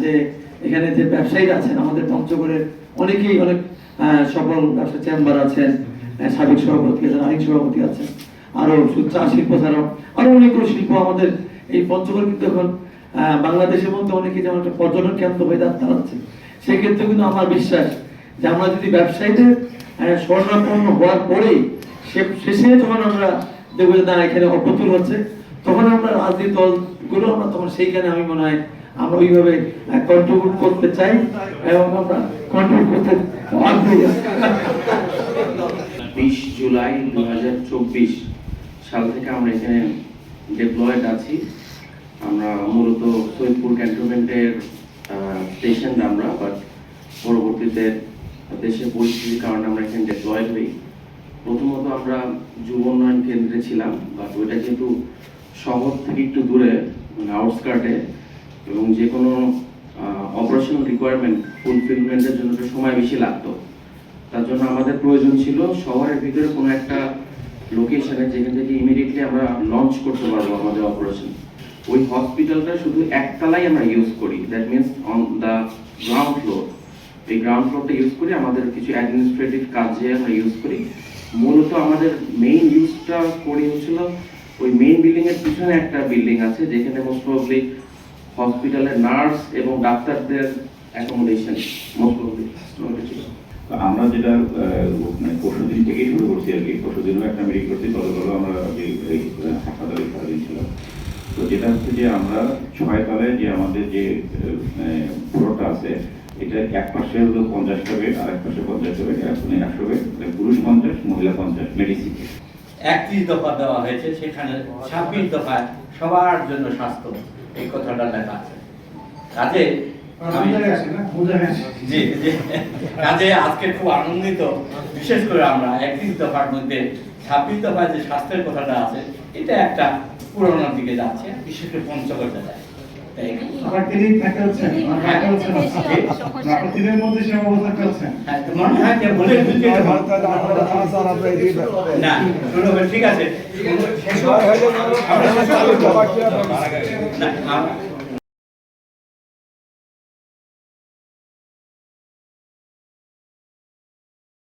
যে এখানে যে ব্যবসায়ীরা আছেন আমাদের পঞ্চগড়ের অনেকেই অনেক সফল ব্যবসা চেম্বার আছেন, সাবেক সভাপতি আছেন, আরেক সভাপতি আছেন, আরো চা শিল্প ছাড়াও আরো অনেকগুলো শিল্প আমাদের এই পঞ্চগড় কিন্তু এখন বাংলাদেশের মধ্যে অনেকে যেমন একটা পর্যটন কেন্দ্র হয়ে দাঁড়াচ্ছে। সেক্ষেত্রে কিন্তু আমার বিশ্বাস যে আমরা যদি ব্যবসায়ীদের স্বর্ণাপন্ন হওয়ার পরেই শেষে যখন আমরা দেখবো যে না এখানে অপ্রতুল হচ্ছে, তখন আমরা রাজনীতি দলগুলো আমরা তখন সেইখানে আমি মনে হয় আমরা ওইভাবে কন্ট্রিবিউট করতে চাই এবং আমরা কন্ট্রিবিউট করতে আগ্রহী। 20 জুলাই 2024 সাল থেকে আমরা এখানে ডিপ্লয়েড আছি। আমরা মূলত সৈয়দপুর ক্যান্টনমেন্টের স্টেশন আমরা, বাট পরবর্তীতে দেশের পরিস্থিতির কারণে আমরা এখানে ডিপ্লয়েড হই। প্রথমত আমরা যুব উন্নয়ন কেন্দ্রে ছিলাম, বাট ওইটা যেহেতু শহর থেকে একটু দূরে, মানে আউটস্কার্টে, এবং যে কোনো অপারেশনাল রিকোয়ারমেন্ট ফুলফিলমেন্টের জন্য সময় বেশি লাগতো। তার জন্য আমাদের প্রয়োজন ছিল শহরের ভিতরে কোনো একটা লোকেশনে যেখান থেকে ইমিডিয়েটলি আমরা লঞ্চ করতে পারবো আমাদের অপারেশন। ওই হসপিটালটা শুধু একতলাই আমরা ইউজ করি, that means on the ground floor. এই গ্রাউন্ড ফ্লোরটা ইউজ করি আমাদের কিছু অ্যাডমিনিস্ট্রেটিভ কাজে আমরা ইউজ করি। মূলত আমাদের মেইন ইউজটা করি হচ্ছিল ওই মেইন বিল্ডিং এর পিছনে একটা বিল্ডিং আছে যেখানে মোস্ট প্রবাবলি হসপিটালের নার্স এবং ডাক্তারদের অ্যাকোমোডেশন মোস্ট প্রবাবলি ছিল। আমরা যেটা মানে পরশুদিন থেকেই শুরু করছি আর কি, পরশুদিনও একটা মিটিং করছি, গতকালও আমরা হাসপাতালে সারাদিন ছিলাম। তো যেটা হচ্ছে যে আমরা 6 তলায় যে আমাদের যে ফ্লোরটা আছে, এটা এক পাশে হলো 50টা বেড, আর এক পাশে 50টা বেড, এখন 100 বেড, পুরুষ 50, মহিলা 50, মেডিসিন 31 দফা দেওয়া হয়েছে, সেখানে 26 দফায় সবার জন্য স্বাস্থ্য এই কথাটা লেখা আছে। কাজে কাজে আজকে খুব আনন্দিত, বিশেষ করে আমরা 31 দফার মধ্যে 26 দফায় যে স্বাস্থ্যের কথাটা আছে, এটা একটা পুরোনোর দিকে যাচ্ছে, বিশেষ করে পঞ্চগড় জেলায়। মনে হয় যে বলে না ঠিক আছে।